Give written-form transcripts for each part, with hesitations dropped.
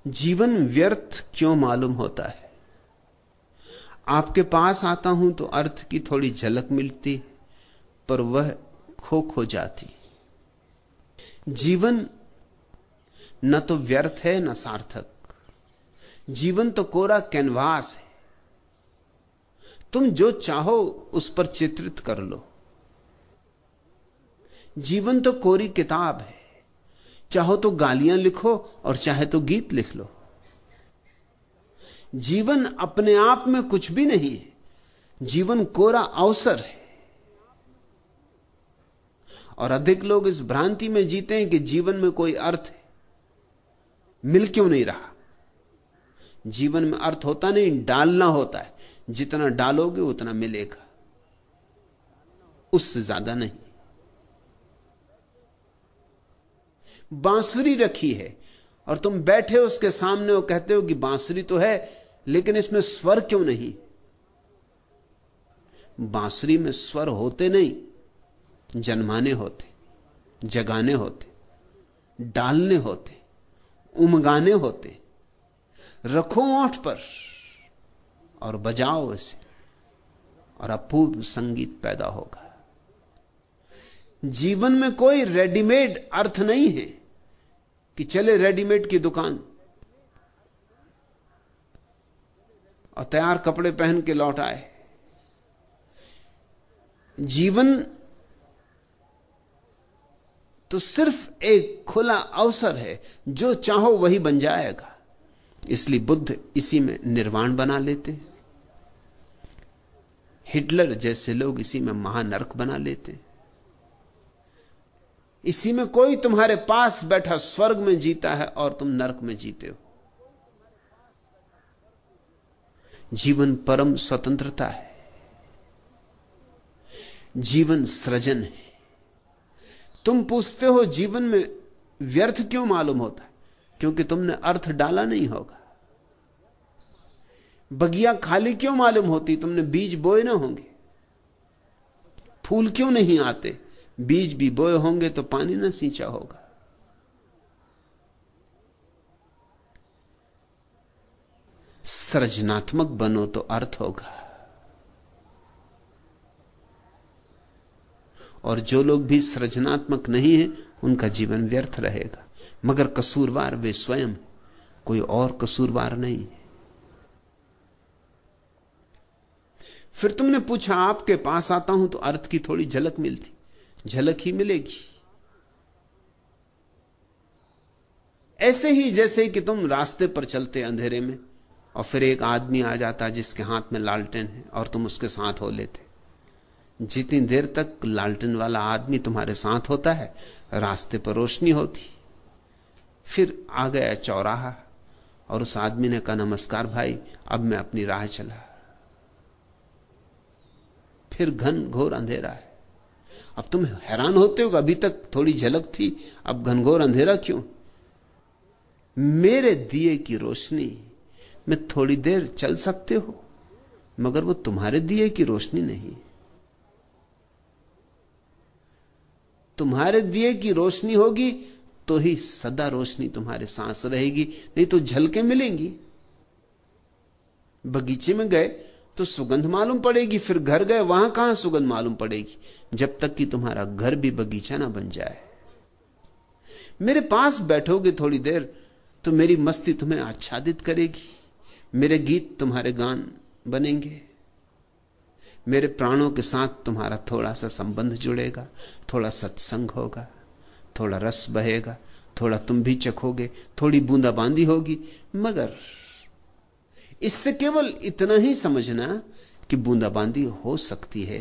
जीवन व्यर्थ क्यों मालूम होता है? आपके पास आता हूं तो अर्थ की थोड़ी झलक मिलती, पर वह खो जाती। जीवन न तो व्यर्थ है न सार्थक। जीवन तो कोरा कैनवास है। तुम जो चाहो उस पर चित्रित कर लो। जीवन तो कोरी किताब है। चाहो तो गालियां लिखो और चाहे तो गीत लिख लो। जीवन अपने आप में कुछ भी नहीं है। जीवन कोरा अवसर है। और अधिक लोग इस भ्रांति में जीते हैं कि जीवन में कोई अर्थ है। मिल क्यों नहीं रहा? जीवन में अर्थ होता नहीं, डालना होता है। जितना डालोगे उतना मिलेगा, उससे ज्यादा नहीं। बांसुरी रखी है और तुम बैठे हो उसके सामने और कहते हो कि बांसुरी तो है, लेकिन इसमें स्वर क्यों नहीं? बांसुरी में स्वर होते नहीं, जन्माने होते, जगाने होते, डालने होते, उमगाने होते। रखो ओंठ पर और बजाओ इसे और अपूर्व संगीत पैदा होगा। जीवन में कोई रेडीमेड अर्थ नहीं है कि चले रेडीमेड की दुकान और तैयार कपड़े पहन के लौट आए। जीवन तो सिर्फ एक खुला अवसर है, जो चाहो वही बन जाएगा। इसलिए बुद्ध इसी में निर्वाण बना लेते, हिटलर जैसे लोग इसी में महानरक बना लेते। इसी में कोई तुम्हारे पास बैठा स्वर्ग में जीता है और तुम नरक में जीते हो। जीवन परम स्वतंत्रता है। जीवन सृजन है। तुम पूछते हो जीवन में व्यर्थ क्यों मालूम होता है? क्योंकि तुमने अर्थ डाला नहीं होगा। बगिया खाली क्यों मालूम होती? तुमने बीज बोए ना होंगे। फूल क्यों नहीं आते? बीज भी बोए होंगे तो पानी ना सींचा होगा। सृजनात्मक बनो तो अर्थ होगा। और जो लोग भी सृजनात्मक नहीं है उनका जीवन व्यर्थ रहेगा। मगर कसूरवार वे स्वयं, कोई और कसूरवार नहीं। फिर तुमने पूछा आपके पास आता हूं तो अर्थ की थोड़ी झलक मिलती। झलक ही मिलेगी। ऐसे ही जैसे कि तुम रास्ते पर चलते अंधेरे में और फिर एक आदमी आ जाता जिसके हाथ में लालटेन है और तुम उसके साथ हो लेते। जितनी देर तक लालटेन वाला आदमी तुम्हारे साथ होता है रास्ते पर रोशनी होती। फिर आ गया चौराहा और उस आदमी ने कहा नमस्कार भाई, अब मैं अपनी राह चला। फिर घन घोर अंधेरा है। अब तुम हैरान होते हो कि अभी तक थोड़ी झलक थी, अब घनघोर अंधेरा क्यों? मेरे दिए की रोशनी में थोड़ी देर चल सकते हो, मगर वो तुम्हारे दिए की रोशनी नहीं। तुम्हारे दिए की रोशनी होगी तो ही सदा रोशनी तुम्हारे सांस रहेगी, नहीं तो झलकें मिलेंगी। बगीचे में गए तो सुगंध मालूम पड़ेगी, फिर घर गए वहां कहां सुगंध मालूम पड़ेगी, जब तक कि तुम्हारा घर भी बगीचा ना बन जाए। मेरे पास बैठोगे थोड़ी देर तो मेरी मस्ती तुम्हें आच्छादित करेगी, मेरे गीत तुम्हारे गान बनेंगे, मेरे प्राणों के साथ तुम्हारा थोड़ा सा संबंध जुड़ेगा, थोड़ा सत्संग होगा, थोड़ा रस बहेगा, थोड़ा तुम भी चखोगे, थोड़ी बूंदाबांदी होगी। मगर इससे केवल इतना ही समझना कि बूंदाबांदी हो सकती है,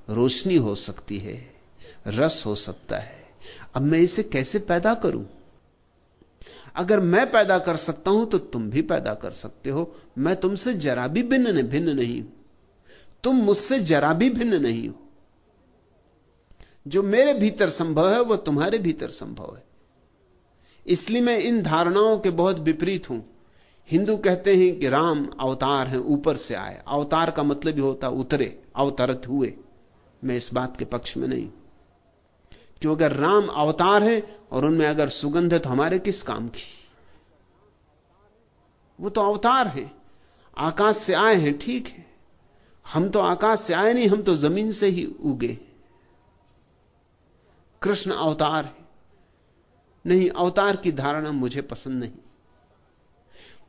रोशनी हो सकती है, रस हो सकता है। अब मैं इसे कैसे पैदा करूं? अगर मैं पैदा कर सकता हूं तो तुम भी पैदा कर सकते हो। मैं तुमसे जरा भी भिन्न नहीं हूं, तुम मुझसे जरा भी भिन्न नहीं हो। जो मेरे भीतर संभव है वो तुम्हारे भीतर संभव है। इसलिए मैं इन धारणाओं के बहुत विपरीत हूं। हिंदू कहते हैं कि राम अवतार हैं, ऊपर से आए। अवतार का मतलब ही होता उतरे, अवतरित हुए। मैं इस बात के पक्ष में नहीं, क्योंकि अगर राम अवतार है और उनमें अगर सुगंध है तो हमारे किस काम की? वो तो अवतार हैं, आकाश से आए हैं, ठीक है। हम तो आकाश से आए नहीं, हम तो जमीन से ही उगे। कृष्ण अवतार है। नहीं, अवतार की धारणा मुझे पसंद नहीं।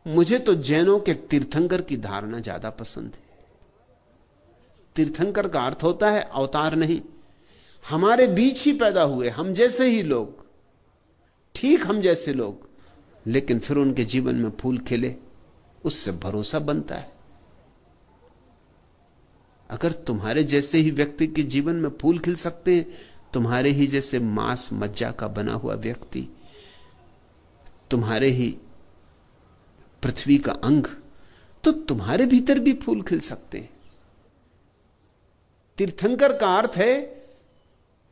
मुझे तो जैनों के तीर्थंकर की धारणा ज्यादा पसंद है। तीर्थंकर का अर्थ होता है अवतार नहीं, हमारे बीच ही पैदा हुए, हम जैसे ही लोग, ठीक हम जैसे लोग, लेकिन फिर उनके जीवन में फूल खिले, उससे भरोसा बनता है। अगर तुम्हारे जैसे ही व्यक्ति के जीवन में फूल खिल सकते हैं, तुम्हारे ही जैसे मांस मज्जा का बना हुआ व्यक्ति, तुम्हारे ही पृथ्वी का अंग, तो तुम्हारे भीतर भी फूल खिल सकते हैं। तीर्थंकर का अर्थ है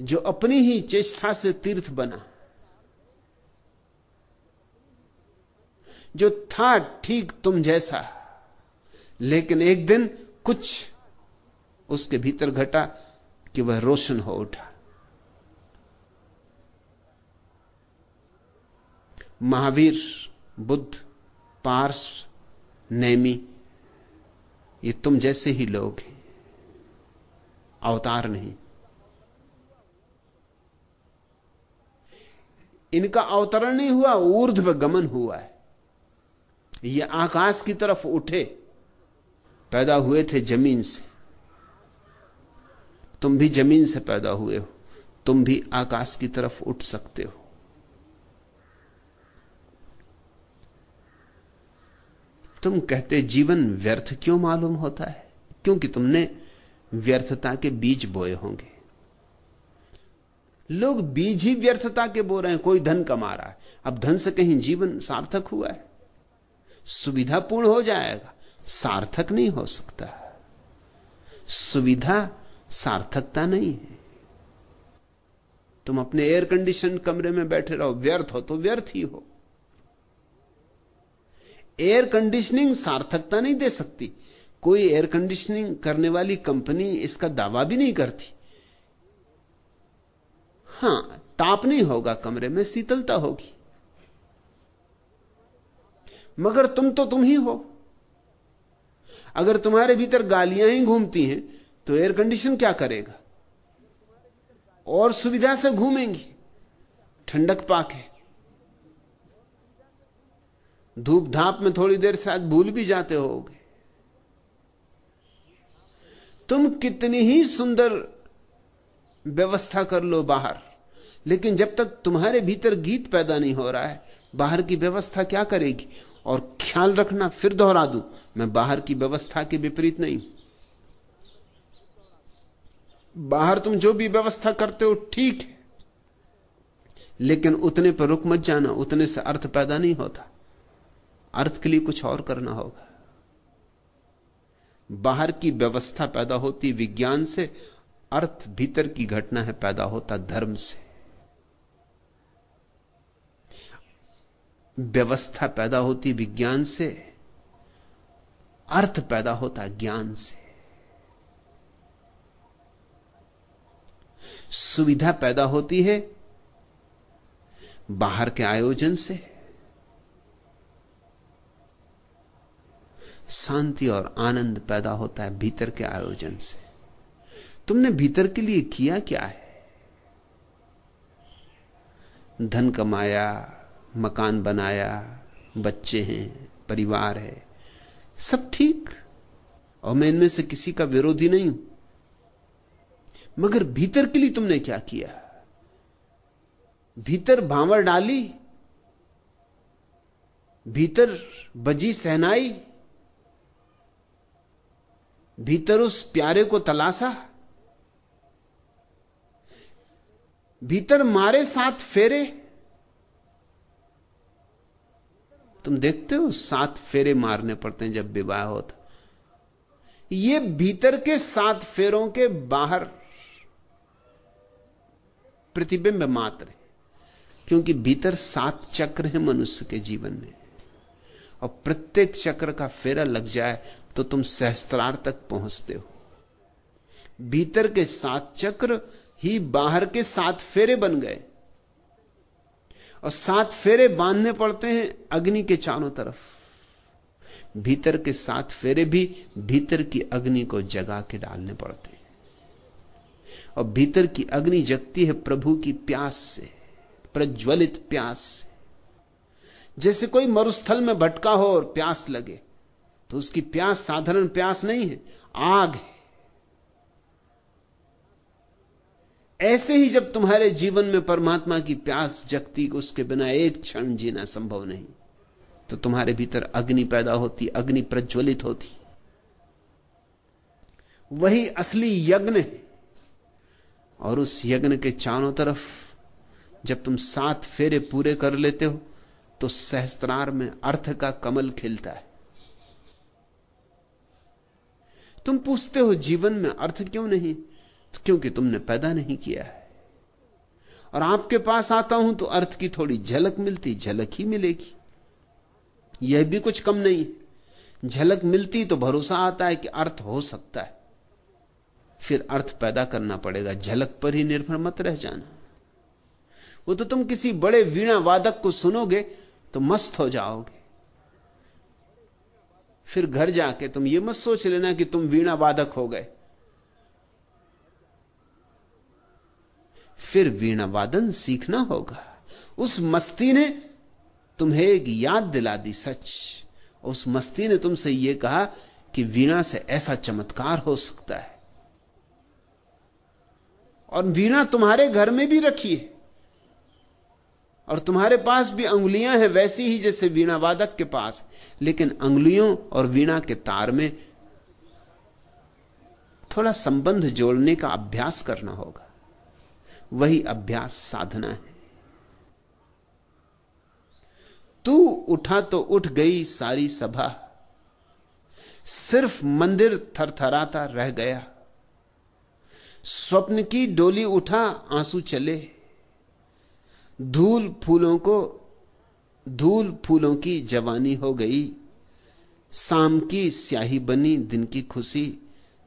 जो अपनी ही चेष्टा से तीर्थ बना, जो था ठीक तुम जैसा, लेकिन एक दिन कुछ उसके भीतर घटा कि वह रोशन हो उठा। महावीर, बुद्ध, पार्स, नेमी, ये तुम जैसे ही लोग हैं, अवतार नहीं। इनका अवतरण नहीं हुआ, ऊर्ध्व गमन हुआ है। ये आकाश की तरफ उठे, पैदा हुए थे जमीन से। तुम भी जमीन से पैदा हुए हो, तुम भी आकाश की तरफ उठ सकते हो। तुम कहते जीवन व्यर्थ क्यों मालूम होता है? क्योंकि तुमने व्यर्थता के बीज बोए होंगे। लोग बीज ही व्यर्थता के बो रहे हैं। कोई धन कमा रहा है, अब धन से कहीं जीवन सार्थक हुआ है? सुविधापूर्ण हो जाएगा, सार्थक नहीं हो सकता। सुविधा सार्थकता नहीं है। तुम अपने एयर कंडीशन कमरे में बैठे रहो, व्यर्थ हो तो व्यर्थ ही हो। एयर कंडीशनिंग सार्थकता नहीं दे सकती। कोई एयर कंडीशनिंग करने वाली कंपनी इसका दावा भी नहीं करती। हां, ताप नहीं होगा कमरे में, शीतलता होगी, मगर तुम तो तुम ही हो। अगर तुम्हारे भीतर गालियां ही घूमती हैं तो एयर कंडीशन क्या करेगा? और सुविधा से घूमेंगी, ठंडक पाके। धूप धाप में थोड़ी देर शायद भूल भी जाते होगे। तुम कितनी ही सुंदर व्यवस्था कर लो बाहर, लेकिन जब तक तुम्हारे भीतर गीत पैदा नहीं हो रहा है, बाहर की व्यवस्था क्या करेगी? और ख्याल रखना, फिर दोहरा दूं, मैं बाहर की व्यवस्था के विपरीत नहीं। बाहर तुम जो भी व्यवस्था करते हो ठीक है, लेकिन उतने पर रुक मत जाना। उतने से अर्थ पैदा नहीं होता। अर्थ के लिए कुछ और करना होगा। बाहर की व्यवस्था पैदा होती विज्ञान से, अर्थ भीतर की घटना है, पैदा होता धर्म से। व्यवस्था पैदा होती विज्ञान से, अर्थ पैदा होता ज्ञान से। सुविधा पैदा होती है बाहर के आयोजन से, शांति और आनंद पैदा होता है भीतर के आयोजन से। तुमने भीतर के लिए किया क्या है? धन कमाया, मकान बनाया, बच्चे हैं, परिवार है, सब ठीक, और मैं इनमें से किसी का विरोधी नहीं हूं, मगर भीतर के लिए तुमने क्या किया? भीतर भांवर डाली, भीतर बजी सहनाई, भीतर उस प्यारे को तलाशा, भीतर मारे 7 फेरे। तुम देखते हो 7 फेरे मारने पड़ते हैं जब विवाह होता। ये भीतर के 7 फेरों के बाहर प्रतिबिंब मात्र है, क्योंकि भीतर 7 चक्र हैं मनुष्य के जीवन में, और प्रत्येक चक्र का फेरा लग जाए तो तुम सहस्त्रार तक पहुंचते हो। भीतर के 7 चक्र ही बाहर के 7 फेरे बन गए, और 7 फेरे बांधने पड़ते हैं अग्नि के चारों तरफ। भीतर के 7 फेरे भी भीतर की अग्नि को जगा के डालने पड़ते हैं। और भीतर की अग्नि जगती है प्रभु की प्यास से, प्रज्वलित प्यास से। जैसे कोई मरुस्थल में भटका हो और प्यास लगे, तो उसकी प्यास साधारण प्यास नहीं है, आग है। ऐसे ही जब तुम्हारे जीवन में परमात्मा की प्यास जगती, उसके बिना एक क्षण जीना संभव नहीं, तो तुम्हारे भीतर अग्नि पैदा होती, अग्नि प्रज्वलित होती। वही असली यज्ञ है। और उस यज्ञ के चारों तरफ जब तुम 7 फेरे पूरे कर लेते हो, तो सहस्त्रार में अर्थ का कमल खिलता है। तुम पूछते हो जीवन में अर्थ क्यों नहीं? तो क्योंकि तुमने पैदा नहीं किया है। और आपके पास आता हूं तो अर्थ की थोड़ी झलक मिलती, झलक ही मिलेगी, यह भी कुछ कम नहीं। झलक मिलती तो भरोसा आता है कि अर्थ हो सकता है, फिर अर्थ पैदा करना पड़ेगा। झलक पर ही निर्भर मत रह जाना। वो तो तुम किसी बड़े वीणा वादक को सुनोगे तो मस्त हो जाओगे, फिर घर जाके तुम ये मत सोच लेना कि तुम वीणा वादक हो गए। फिर वीणा वादन सीखना होगा। उस मस्ती ने तुम्हें एक याद दिला दी, सच। उस मस्ती ने तुमसे यह कहा कि वीणा से ऐसा चमत्कार हो सकता है। और वीणा तुम्हारे घर में भी रखी है, और तुम्हारे पास भी अंगुलियां हैं वैसी ही जैसे वीणा वादक के पास। लेकिन अंगुलियों और वीणा के तार में थोड़ा संबंध जोड़ने का अभ्यास करना होगा। वही अभ्यास साधना है। तू उठा तो उठ गई सारी सभा, सिर्फ मंदिर थरथराता रह गया। स्वप्न की डोली उठा आंसू चले, धूल फूलों की जवानी हो गई। शाम की स्याही बनी दिन की खुशी,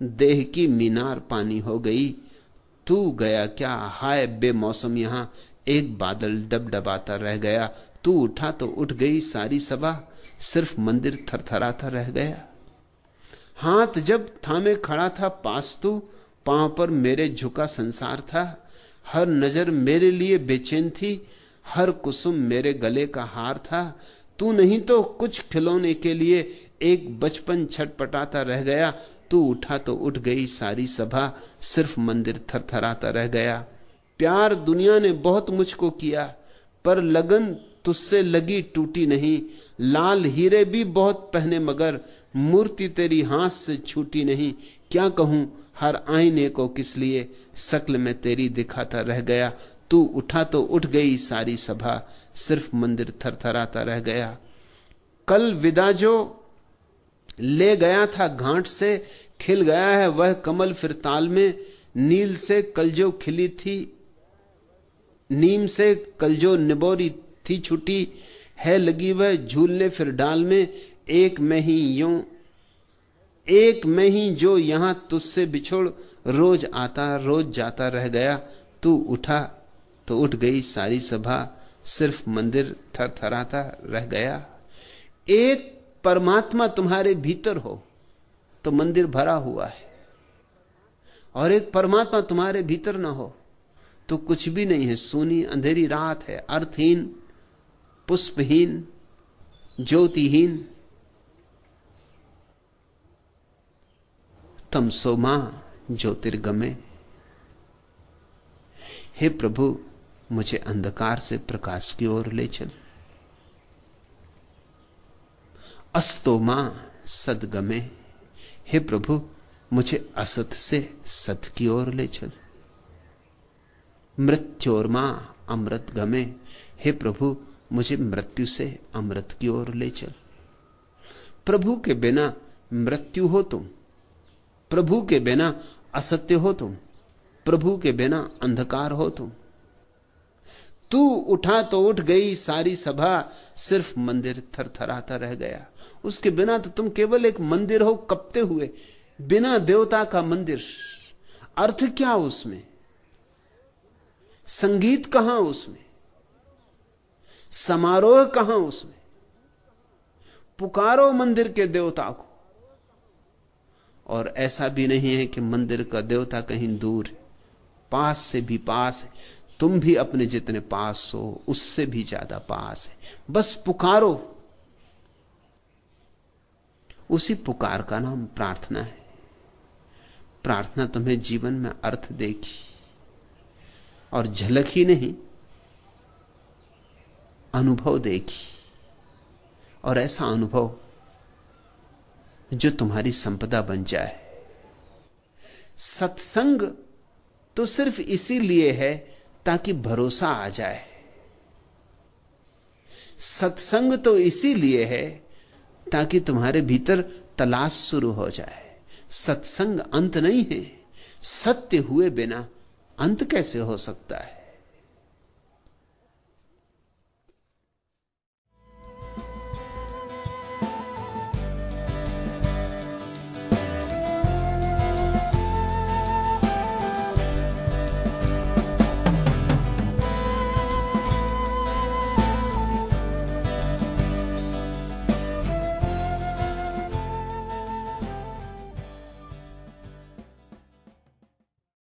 देह की मीनार पानी हो गई। तू गया क्या हाय बेमौसम यहां, एक बादल डबडबाता रह गया। तू उठा तो उठ गई सारी सभा, सिर्फ मंदिर थरथराता रह गया। हाथ जब थामे खड़ा था पास तू, पांव पर मेरे झुका संसार था। हर नजर मेरे लिए बेचैन थी, हर कुसुम मेरे गले का हार था। तू नहीं तो कुछ खिलौने के लिए एक बचपन छटपटाता रह गया। तू उठा तो उठ गई सारी सभा, सिर्फ मंदिर थरथराता रह गया। प्यार दुनिया ने बहुत मुझको किया, पर लगन तुझसे लगी टूटी नहीं। लाल हीरे भी बहुत पहने मगर मूर्ति तेरी हाथ से छूटी नहीं। क्या कहूं हर आईने को किस लिए, शक्ल में तेरी दिखाता रह गया। तू उठा तो उठ गई सारी सभा, सिर्फ मंदिर थरथराता रह गया। कल विदा जो ले गया था घाट से, खिल गया है वह कमल फिर ताल में। नील से कल जो खिली थी, नीम से कल जो निबोरी थी छुटी, है लगी वह झूलने फिर डाल में। एक में ही जो यहां तुझसे बिछोड़, रोज आता रोज जाता रह गया। तू उठा तो उठ गई सारी सभा, सिर्फ मंदिर थरथराता रह गया। एक परमात्मा तुम्हारे भीतर हो तो मंदिर भरा हुआ है, और एक परमात्मा तुम्हारे भीतर ना हो तो कुछ भी नहीं है, सूनी अंधेरी रात है, अर्थहीन, पुष्पहीन, ज्योतिहीन। तमसो मां ज्योतिर्गमे। हे प्रभु, मुझे अंधकार से प्रकाश की ओर ले चल। अस्तो मां सदगमे। हे प्रभु, मुझे असत से सत की ओर ले चल। मृत्योर्मा अमृत गमे। हे प्रभु, मुझे मृत्यु से अमृत की ओर ले चल। प्रभु के बिना मृत्यु हो तुम, प्रभु के बिना असत्य हो तुम, प्रभु के बिना अंधकार हो तुम। तू उठा तो उठ गई सारी सभा, सिर्फ मंदिर थरथराता रह गया। उसके बिना तो तुम केवल एक मंदिर हो कपते हुए, बिना देवता का मंदिर। अर्थ क्या उसमें? संगीत कहां उसमें? समारोह कहां उसमें? पुकारो मंदिर के देवता को। और ऐसा भी नहीं है कि मंदिर का देवता कहीं दूर है, पास से भी पास है। तुम भी अपने जितने पास हो उससे भी ज्यादा पास है। बस पुकारो। उसी पुकार का नाम प्रार्थना है। प्रार्थना तुम्हें जीवन में अर्थ देगी, और झलक ही नहीं, अनुभव देगी। और ऐसा अनुभव जो तुम्हारी संपदा बन जाए। सत्संग तो सिर्फ इसीलिए है ताकि भरोसा आ जाए। सत्संग तो इसीलिए है ताकि तुम्हारे भीतर तलाश शुरू हो जाए। सत्संग अंत नहीं है। सत्य हुए बिना अंत कैसे हो सकता है?